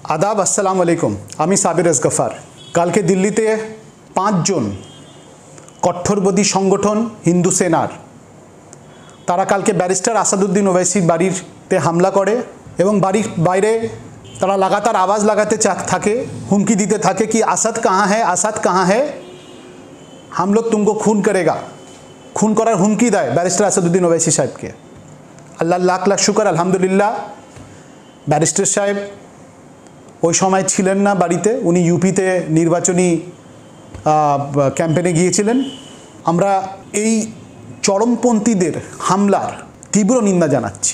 आदाब अस्सलाम वालेकुम आमी साबिर एस गफार कल के दिल्ली ते 5 जन कट्टरपंथी संगठन हिंदू सेनार तारा कल के बैरिस्टार आसादुद्दीन ओवैसीर बाड़ीते हमला करे एवं बाड़ीर बाइरे तारा लगातार आवाज़ लगाते थाके हुमकी दीते थाके कि आसाद कहाँ है, आसाद कहाँ है, हम लोग तुमको खून करेगा, खून करार हुमकी देय बैरिस्टार आसादुद्दीन ओवैसी साहेब के। अल्लाह लाख लाख शुक्र अल्हम्दुलिल्लाह बैरिस्टार साहेब ওই সময় ছিলেন না বাড়িতে, উনি ইউপিতে নির্বাচনী ক্যাম্পেইনে গিয়েছিলেন। আমরা এই চরমপন্থীদের হামলার তীব্র নিন্দা জানাচ্ছি।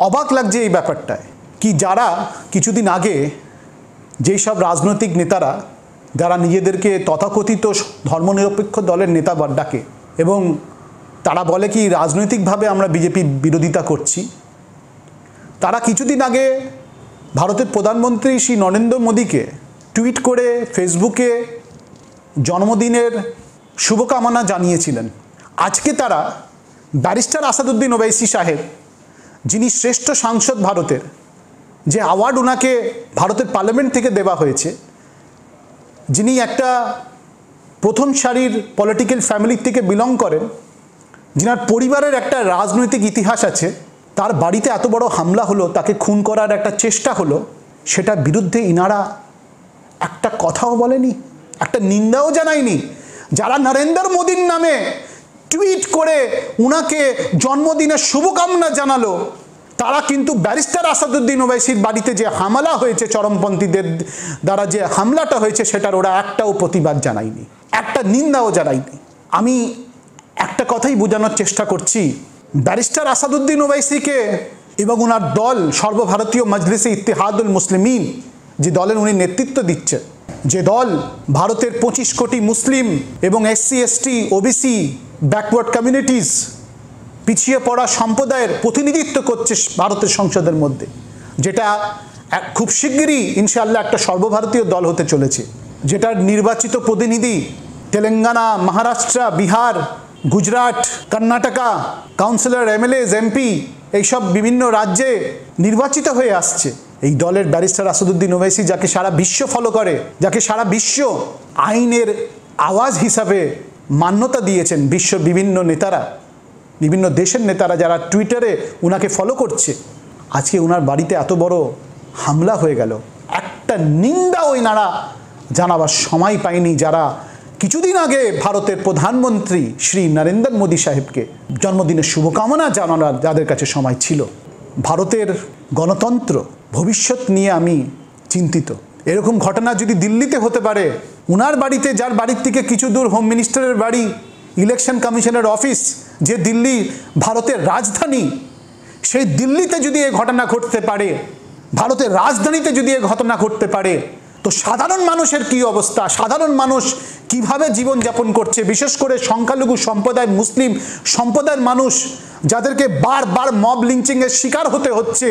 অবাক লাগছে এই ব্যাপারটায় কি যারা কিছুদিন আগে যেই সব রাজনৈতিক নেতারা যারা নিজেদেরকে তথাকথিত ধর্মনিরপেক্ষ দলের নেতা ডাকে এবং তারা বলে কি রাজনৈতিকভাবে আমরা বিজেপির বিরোধিতা করছি, তারা কিছুদিন আগে ভারতের প্রধানমন্ত্রী শ্রী নরেন্দ্র মোদীকে টুইট করে ফেসবুকে জন্মদিনের শুভকামনা জানিয়েছিলেন। আজকে তারা ব্যারিস্টার আসাদুদ্দিন ওবৈসি সাহেব, যিনি শ্রেষ্ঠ সাংসদ ভারতের, যে অ্যাওয়ার্ড ওনাকে ভারতের পার্লামেন্ট থেকে দেওয়া হয়েছে, যিনি একটা প্রথম সারির পলিটিক্যাল ফ্যামিলি থেকে বিলং করেন, যিনার পরিবারের একটা রাজনৈতিক ইতিহাস আছে, তার বাড়িতে এত বড় হামলা হলো, তাকে খুন করার একটা চেষ্টা হলো, সেটার বিরুদ্ধে ইনারা একটা কথাও বলেনি, একটা নিন্দাও জানায়নি। যারা নরেন্দ্র মোদীর নামে টুইট করে উনাকে জন্মদিনের শুভকামনা জানালো, তারা কিন্তু ব্যারিস্টার আসাদুদ্দিন ওবৈসির বাড়িতে যে হামলা হয়েছে, চরমপন্থীদের দ্বারা যে হামলাটা হয়েছে, সেটার ওরা একটাও প্রতিবাদ জানায়নি, একটা নিন্দাও জানায়নি। আমি একটা কথাই বোঝানোর চেষ্টা করছি, ব্যারিস্টার আসাদুদ্দিন ওবৈসিকে এবং ওনার দল সর্বভারতীয় মজলিসে ইত্তেহাদুল মুসলিমিন, যে দলের উনি নেতৃত্ব দিচ্ছেন, যে দল ভারতের 25 কোটি মুসলিম এবং SC ST OBC backward communities পিছিয়ে পড়া সম্প্রদায়ের প্রতিনিধিত্ব করছে ভারতের সংসদের মধ্যে, যেটা খুব শিগগিরই ইনশাআল্লাহ একটা সর্বভারতীয় দল হতে চলেছে, যেটার নির্বাচিত প্রতিনিধি Telangana, Maharashtra, Bihar, Gujarat, Karnataka, councillor, MLS, MP এইসব বিভিন্ন রাজ্যে নির্বাচিত হয়ে আসছে। এই দলের ব্যারিস্টার আসাদুদ্দিন ওবৈসি, যাকে সারা বিশ্ব ফলো করে, যাকে সারা বিশ্ব আইনের আওয়াজ হিসাবে মান্যতা দিয়েছেন বিশ্ব বিভিন্ন নেতারা, বিভিন্ন দেশের নেতারা যারা টুইটারে উনাকে ফলো করছে, আজকে উনার বাড়িতে এত বড় হামলা হয়ে গেল, একটা নিন্দা ওনারা জানাবার সময় পায়নি। যারা কিছুদিন আগে ভারতের প্রধানমন্ত্রী শ্রী নরেন্দ্র মোদী সাহেবকে জন্মদিনের শুভকামনা জানানোর যাদের কাছে সময় ছিল। ভারতের গণতন্ত্র ভবিষ্যৎ নিয়ে আমি চিন্তিত। এরকম ঘটনা যদি দিল্লিতে হতে পারে, উনার বাড়িতে, যার বাড়ির থেকে কিছু দূর হোম মিনিস্টারের বাড়ি, ইলেকশন কমিশনের অফিস, যে দিল্লি ভারতের রাজধানী, সেই দিল্লিতে যদি এই ঘটনা ঘটতে পারে, ভারতের রাজধানীতে যদি এই ঘটনা ঘটতে পারে, তো সাধারণ মানুষের কি অবস্থা, সাধারণ মানুষ কিভাবে জীবনযাপন করছে, বিশেষ করে সংখ্যালঘু সম্প্রদায়, মুসলিম সম্প্রদায়ের মানুষ যাদেরকে বারবার মব লিঞ্চিংয়ের শিকার হতে হচ্ছে,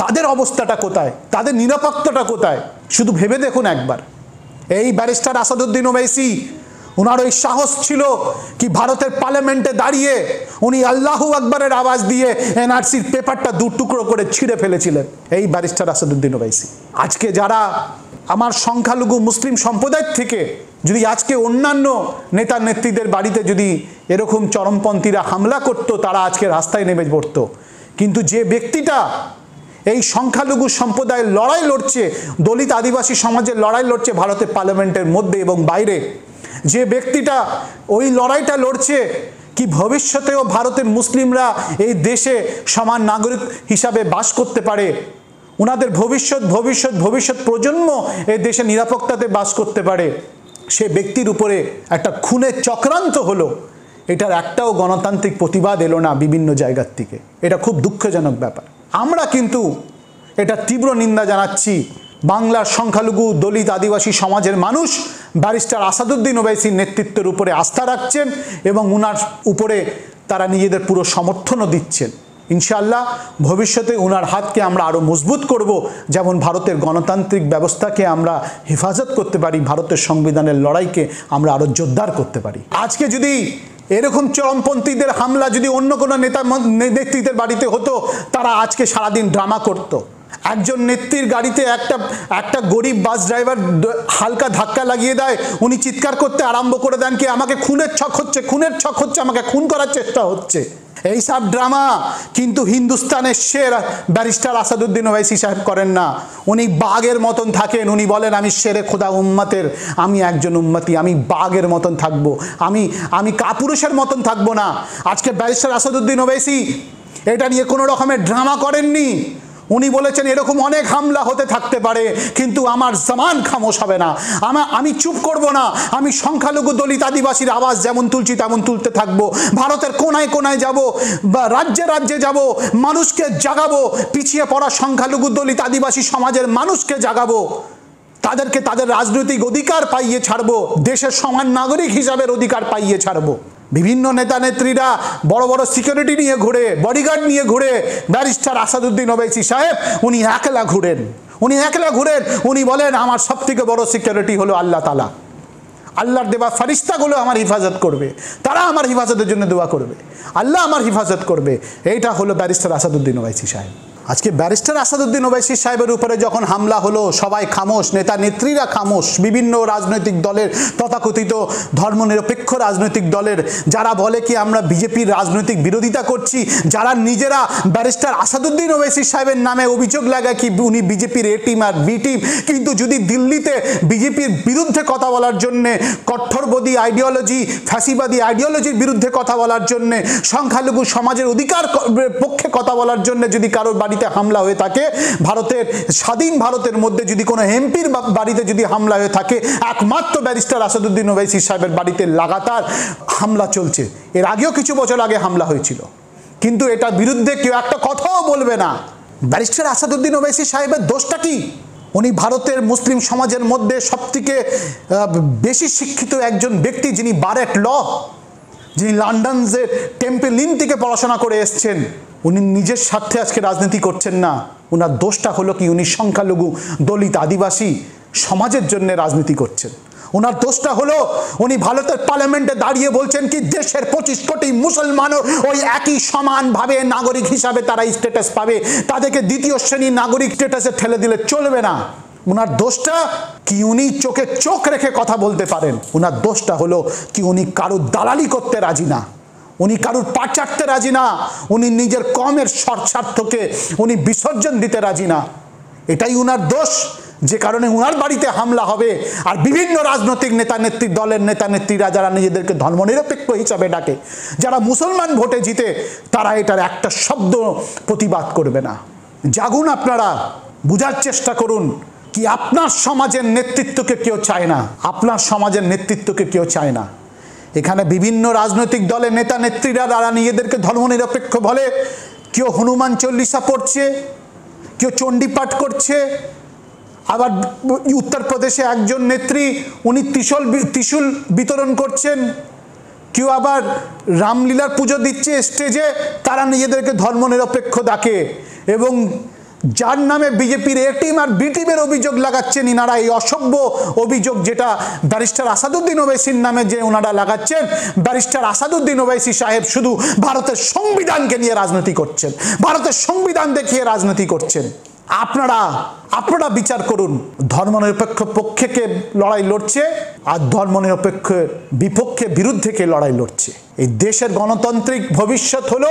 তাদের অবস্থাটা কোথায়, তাদের নিরাপত্তাটা কোথায়, শুধু ভেবে দেখুন একবার। এই ব্যারিস্টার আসাদুদ্দিন ওবৈসি, ওনার ওই সাহস ছিল কি ভারতের পার্লামেন্টে দাঁড়িয়ে উনি আল্লাহু আকবরের আওয়াজ দিয়ে এনআরসির পেপারটা দু টুকরো করে ছিঁড়ে ফেলেছিলেন, এই ব্যারিস্টার আসাদুদ্দিন ওবৈসি। আজকে যারা আমার সংখ্যালঘু মুসলিম সম্প্রদায় থেকে যদি আজকে অন্যান্য নেতা নেত্রীদের বাড়িতে যদি এরকম চরমপন্থীরা হামলা করত, তারা আজকে রাস্তায় নেমে পড়ত। কিন্তু যে ব্যক্তিটা এই সংখ্যালঘু সম্প্রদায়ের লড়াই লড়ছে, দলিত আদিবাসী সমাজের লড়াই লড়ছে ভারতের পার্লামেন্টের মধ্যে এবং বাইরে, যে ব্যক্তিটা ওই লড়াইটা লড়ছে কি ভবিষ্যতেও ভারতের মুসলিমরা এই দেশে সমান নাগরিক হিসাবে বাস করতে পারে, ওনাদের ভবিষ্যৎ প্রজন্ম এই দেশে নিরাপত্তাতে বাস করতে পারে, সে ব্যক্তির উপরে একটা খুনের চক্রান্ত হলো, এটার একটাও গণতান্ত্রিক প্রতিবাদ এলো না বিভিন্ন জায়গার থেকে। এটা খুব দুঃখজনক ব্যাপার। আমরা কিন্তু এটা তীব্র নিন্দা জানাচ্ছি। বাংলার সংখ্যালঘু দলিত আদিবাসী সমাজের মানুষ ব্যারিস্টার আসাদুদ্দিন ওবৈসির নেতৃত্বের উপরে আস্থা রাখছেন এবং ওনার উপরে তারা নিজেদের পুরো সমর্থনও দিচ্ছেন। ইনশাআল্লাহ ভবিষ্যতে ওনার হাতকে আমরা আরও মজবুত করব, যেমন ভারতের গণতান্ত্রিক ব্যবস্থাকে আমরা হেফাজত করতে পারি, ভারতের সংবিধানের লড়াইকে আমরা আরও জোরদার করতে পারি। আজকে যদি এরকম চরমপন্থীদের হামলা যদি অন্য কোনো নেতা নেত্রীদের বাড়িতে হতো, তারা আজকে সারাদিন ড্রামা করতো, একজন নেত্রীর গাড়িতে একটা গরিব বাস ড্রাইভার হালকা ধাক্কা লাগিয়ে দেয়, উনি চিৎকার করতে আরম্ভ করে দেন কি আমাকে খুনের ছক হচ্ছে, আমাকে খুন করার চেষ্টা হচ্ছে। এইসব ড্রামা কিন্তু হিন্দুস্তানের শের ব্যারিস্টার আসাদুদ্দিন ওয়াইসি সাহেব করেন না। উনি বাঘের মতন থাকেন, উনি বলেন আমি শেরে খোদা উম্মতের, আমি একজন উম্মতি, আমি বাঘের মতন থাকবো, আমি কাপুরুষের মতন থাকবো না। আজকে ব্যারিস্টার আসাদুদ্দিন ওয়াইসি এটা নিয়ে কোনো রকমের ড্রামা করেননি। উনি বলেছেন এরকম অনেক হামলা হতে থাকতে পারে, কিন্তু আমার জমান খামোশ হবে না, আমি চুপ করব না। আমি সংখ্যালঘু দলিত আদিবাসীর আওয়াজ যেমন তুলছি তেমন তুলতে থাকবো। ভারতের কোনায় কোনায় যাব, বা রাজ্যে রাজ্যে যাব, মানুষকে জাগাবো, পিছিয়ে পড়া সংখ্যালঘু দলিত আদিবাসী সমাজের মানুষকে জাগাবো, তাদেরকে তাদের রাজনৈতিক অধিকার পাইয়ে ছাড়বো, দেশের সমান নাগরিক হিসাবের অধিকার পাইয়ে ছাড়বো। বিভিন্ন নেতা নেত্রীরা বড় বড় সিকিউরিটি নিয়ে ঘুরে, বডিগার্ড নিয়ে ঘুরে, ব্যারিস্টার আসাদুদ্দিন ওয়াইসি সাহেব উনি একলা ঘুরেন। উনি বলেন আমার সবথেকে বড় সিকিউরিটি হলো আল্লাহ তাআলা, আল্লাহর দেওয়া ফারিস্তাগুলো আমার হিফাজত করবে, তারা আমার হিফাজতের জন্য দোয়া করবে, আল্লাহ আমার হিফাজত করবে। এইটা হলো ব্যারিস্টার আসাদুদ্দিন ওয়াইসি সাহেব। আজকে ব্যারিস্টার আসাদুদ্দিন ওয়াইসি সাহেবের উপরে যখন হামলা হলো, সবাই খামোশ, নেতা নেত্রীরা খামোশ, বিভিন্ন রাজনৈতিক দলের, তথাকথিত ধর্মনিরপেক্ষ রাজনৈতিক দলের যারা বলে কি আমরা বিজেপির রাজনৈতিক বিরোধিতা করছি, যারা নিজেরা ব্যারিস্টার আসাদুদ্দিন ওয়াইসি সাহেবের নামে অভিযোগ লাগায় কি উনি বিজেপির এ টিম আর বি টিম, কিন্তু যদি দিল্লিতে বিজেপির বিরুদ্ধে কথা বলার জন্যে, কট্টরবাদী আইডিওলজি, ফ্যাসিবাদী আইডিওলজির বিরুদ্ধে কথা বলার জন্যে, সংখ্যালঘু সমাজের অধিকার পক্ষে কথা বলার জন্য যদি কারোর বাড়িতে হামলা হয়ে থাকে, ভারতের স্বাধীন ভারতের মধ্যে যদি কোনো এমপির বাড়িতে যদি হামলা হয়ে থাকে, একমাত্র ব্যারিস্টার আসাদুদ্দিন ওয়াইসি সাহেবের বাড়িতে লাগাতার হামলা চলছে। এর আগেও কিছু বছর আগে হামলা হয়েছিল, কিন্তু এটার বিরুদ্ধে কেউ একটা কথাও বলবে না। ব্যারিস্টার আসাদুদ্দিন ওয়াইসি সাহেবের দোষটা কি? উনি ভারতের মুসলিম সমাজের মধ্যে সবথেকে বেশি শিক্ষিত একজন ব্যক্তি, যিনি বারেট ল, যিনি লন্ডনের টেম্পল ইন থেকে পড়াশোনা করে এসছেন। উনি নিজের স্বার্থে আজকে রাজনীতি করছেন না। ওনার দোষটা হলো কি উনি সংখ্যালঘু দলিত আদিবাসী সমাজের জন্য রাজনীতি করছেন। ওনার দোষটা হলো উনি ভারতের পার্লামেন্টে দাঁড়িয়ে বলছেন কি দেশের 25 কোটি মুসলমানও ওই একই সমানভাবে নাগরিক হিসাবে তারা স্ট্যাটাস পাবে, তাদেরকে দ্বিতীয় শ্রেণীর নাগরিক স্ট্যাটাসে ঠেলে দিলে চলবে না। ওনার দোষটা কি উনি চোখে চোখ রেখে কথা বলতে পারেন। ওনার দোষটা হলো কি উনি কারোর দালালি করতে রাজি না, উনি কারুর পা চাটতে রাজি না, উনি নিজের কমের স্বার্থকে উনি বিসর্জন দিতে রাজি না। এটাই উনার দোষ, যে কারণে উনার বাড়িতে হামলা হবে। আর বিভিন্ন রাজনৈতিক নেতা নেত্রী দলের নেতা নেত্রীরা যারা নিজেদেরকে ধর্মনিরপেক্ষ হিসাবে ডাকে, যারা মুসলমান ভোটে জিতে, তারা এটার একটা শব্দ প্রতিবাদ করবে না। জাগুন, আপনারা বুঝার চেষ্টা করুন কি আপনার সমাজের নেতৃত্বকে কেউ চায় না, আপনার সমাজের নেতৃত্বকে কেউ চায় না। এখানে বিভিন্ন রাজনৈতিক দলের নেতা নেত্রীরা যারা নিজেদেরকে ধর্মনিরপেক্ষ বলে, কেউ হনুমান চল্লিশা পড়ছে, কেউ চণ্ডীপাঠ করছে, আবার উত্তরপ্রদেশে একজন নেত্রী উনি ত্রিশূল বিতরণ করছেন, কেউ আবার রামলীলার পুজো দিচ্ছে স্টেজে, তারা নিজেদেরকে ধর্মনিরপেক্ষ ডাকে। এবং যার নামে বিজেপির এ টিম আর বি টিমের অভিযোগ লাগাচ্ছেন ইনারা, এই অসভ্য অভিযোগ যেটা ব্যারিস্টার আসাদুদ্দিন ওয়াইসির নামে যে ওনারা লাগাচ্ছেন, ব্যারিস্টার আসাদুদ্দিন ওয়াইসি সাহেব শুধু ভারতের সংবিধানকে নিয়ে রাজনীতি করছেন, ভারতের সংবিধান দেখিয়ে রাজনীতি করছেন। আপনারা বিচার করুন, ধর্মনিরপেক্ষ পক্ষে কে লড়াই লড়ছে আর ধর্মনিরপেক্ষের বিপক্ষে বিরুদ্ধে কে লড়াই লড়ছে। এই দেশের গণতান্ত্রিক ভবিষ্যৎ হলো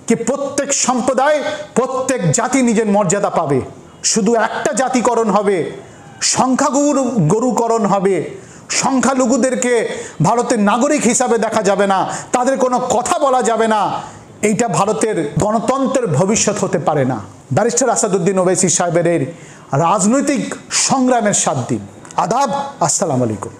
কি প্রত্যেক সম্প্রদায়, প্রত্যেক জাতি নিজের মর্যাদা পাবে। শুধু একটা জাতিকরণ হবে, সংখ্যাগুরুকরণ হবে, সংখ্যালঘুদেরকে ভারতের নাগরিক হিসাবে দেখা যাবে না, তাদের কোনো কথা বলা যাবে না। এইটা ভারতের গণতন্ত্রের ভবিষ্যৎ হতে পারে না। ব্যারিস্টার আসাদুদ্দিন ওয়াইসি সাহেবের রাজনৈতিক সংগ্রামের 7 দিন। আদাব, আসসালামু আলাইকুম।